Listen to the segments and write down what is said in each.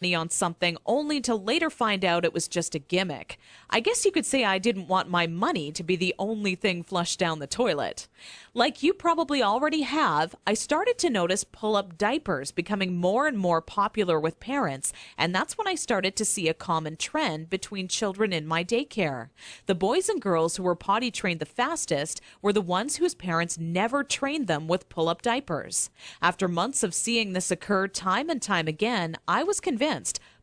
money on something only to later find out it was just a gimmick. I guess you could say I didn't want my money to be the only thing flushed down the toilet. Like you probably already have, I started to notice pull-up diapers becoming more and more popular with parents, and that's when I started to see a common trend between children in my daycare. The boys and girls who were potty trained the fastest were the ones whose parents never trained them with pull-up diapers. After months of seeing this occur time and time again, I was convinced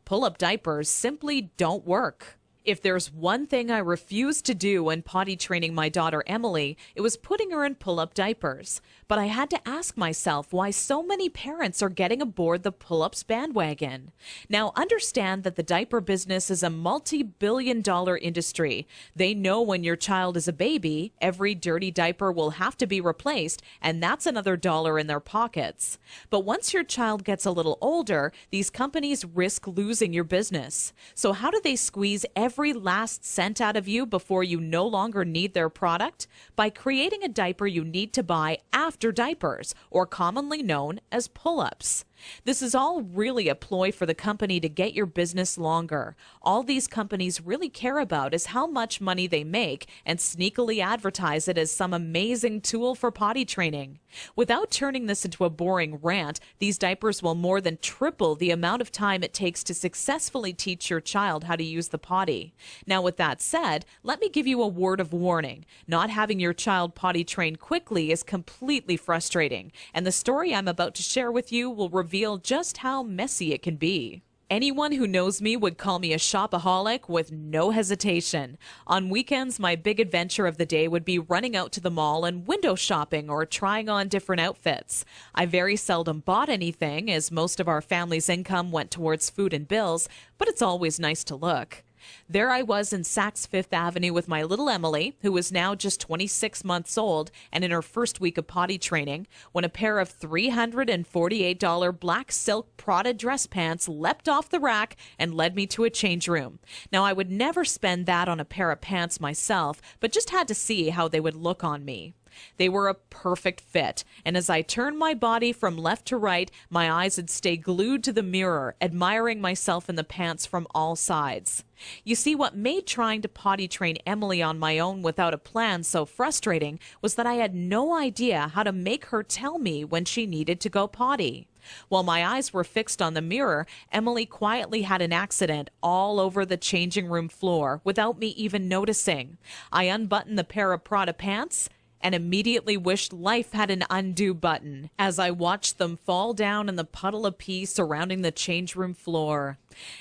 pull-up diapers simply don't work. If there's one thing I refused to do when potty training my daughter Emily, it was putting her in pull-up diapers. But I had to ask myself why so many parents are getting aboard the pull-ups bandwagon. Now, understand that the diaper business is a multi-billion-dollar industry. They know when your child is a baby, every dirty diaper will have to be replaced, and that's another dollar in their pockets. But once your child gets a little older, these companies risk losing your business. So how do they squeeze every last cent out of you before you no longer need their product? By creating a diaper you need to buy after diapers, or commonly known as pull-ups. This is all really a ploy for the company to get your business longer. All these companies really care about is how much money they make and sneakily advertise it as some amazing tool for potty training. Without turning this into a boring rant, these diapers will more than triple the amount of time it takes to successfully teach your child how to use the potty. Now, with that said, let me give you a word of warning. Not having your child potty trained quickly is completely frustrating, and the story I'm about to share with you will reveal just how messy it can be. Anyone who knows me would call me a shopaholic with no hesitation. On weekends, my big adventure of the day would be running out to the mall and window shopping or trying on different outfits. I very seldom bought anything, as most of our family's income went towards food and bills, but it's always nice to look. There I was in Saks Fifth Avenue with my little Emily, who was now just 26 months old and in her first week of potty training, when a pair of $348 black silk Prada dress pants leapt off the rack and led me to a change room. Now, I would never spend that on a pair of pants myself, but just had to see how they would look on me. They were a perfect fit, and as I turned my body from left to right, my eyes would stay glued to the mirror, admiring myself in the pants from all sides. You see, what made trying to potty train Emily on my own without a plan so frustrating was that I had no idea how to make her tell me when she needed to go potty. While my eyes were fixed on the mirror, Emily quietly had an accident all over the changing room floor without me even noticing. I unbuttoned the pair of Prada pants and immediately wished life had an undo button as I watched them fall down in the puddle of pee surrounding the change room floor.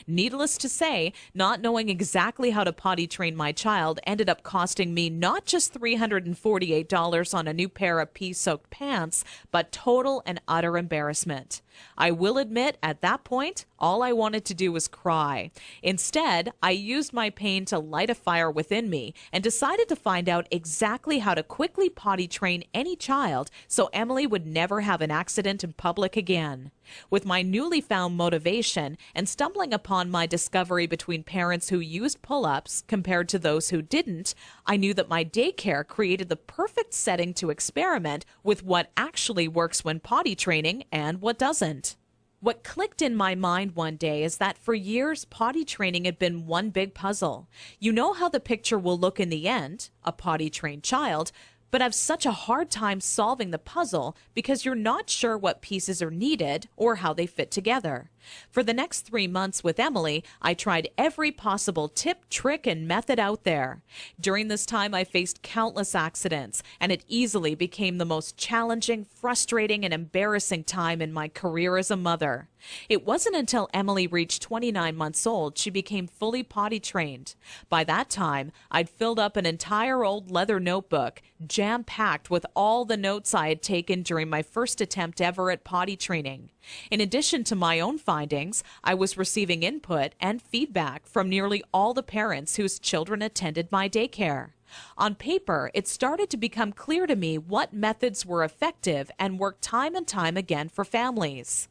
Needless to say, not knowing exactly how to potty train my child ended up costing me not just $348 on a new pair of pee-soaked pants, but total and utter embarrassment. I will admit, at that point, all I wanted to do was cry. Instead, I used my pain to light a fire within me and decided to find out exactly how to quickly potty train any child so Emily would never have an accident in public again. With my newly found motivation and stumbling upon my discovery between parents who used pull-ups compared to those who didn't, I knew that my daycare created the perfect setting to experiment with what actually works when potty training and what doesn't. What clicked in my mind one day is that for years, potty training had been one big puzzle. You know how the picture will look in the end, a potty-trained child, but have such a hard time solving the puzzle because you're not sure what pieces are needed or how they fit together. For the next 3 months with Emily, I tried every possible tip, trick, and method out there. During this time, I faced countless accidents, and it easily became the most challenging, frustrating, and embarrassing time in my career as a mother. It wasn't until Emily reached 29 months old she became fully potty trained. By that time, I'd filled up an entire old leather notebook, jam-packed with all the notes I had taken during my first attempt ever at potty training. In addition to my own findings, I was receiving input and feedback from nearly all the parents whose children attended my daycare. On paper, it started to become clear to me what methods were effective and worked time and time again for families.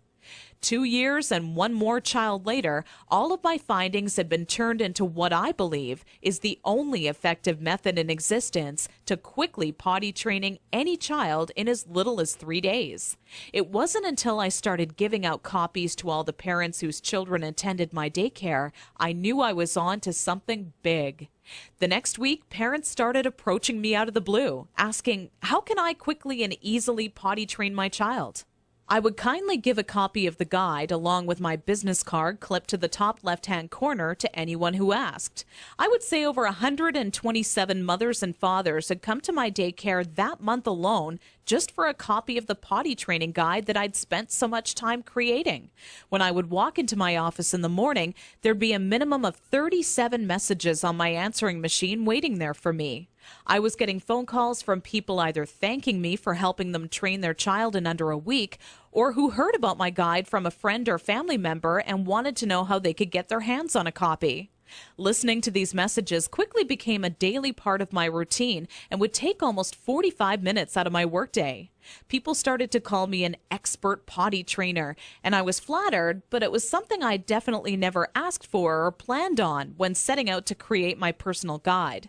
2 years and one more child later, all of my findings had been turned into what I believe is the only effective method in existence to quickly potty training any child in as little as 3 days. It wasn't until I started giving out copies to all the parents whose children attended my daycare I knew I was on to something big. The next week, parents started approaching me out of the blue, asking, how can I quickly and easily potty train my child? I would kindly give a copy of the guide along with my business card clipped to the top left-hand corner to anyone who asked. I would say over 127 mothers and fathers had come to my daycare that month alone just for a copy of the potty training guide that I'd spent so much time creating. When I would walk into my office in the morning, there'd be a minimum of 37 messages on my answering machine waiting there for me. I was getting phone calls from people either thanking me for helping them train their child in under a week, or who heard about my guide from a friend or family member and wanted to know how they could get their hands on a copy. Listening to these messages quickly became a daily part of my routine and would take almost 45 minutes out of my workday. People started to call me an expert potty trainer, and I was flattered, but it was something I definitely never asked for or planned on when setting out to create my personal guide.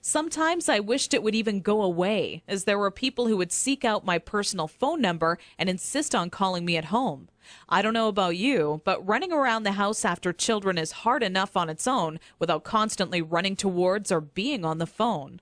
Sometimes I wished it would even go away, as there were people who would seek out my personal phone number and insist on calling me at home. I don't know about you, but running around the house after children is hard enough on its own without constantly running towards or being on the phone.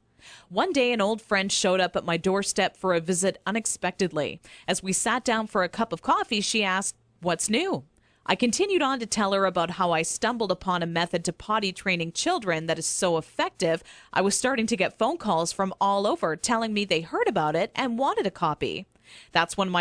One day, an old friend showed up at my doorstep for a visit unexpectedly. As we sat down for a cup of coffee, she asked, "What's new?" I continued on to tell her about how I stumbled upon a method to potty training children that is so effective, I was starting to get phone calls from all over telling me they heard about it and wanted a copy. That's when my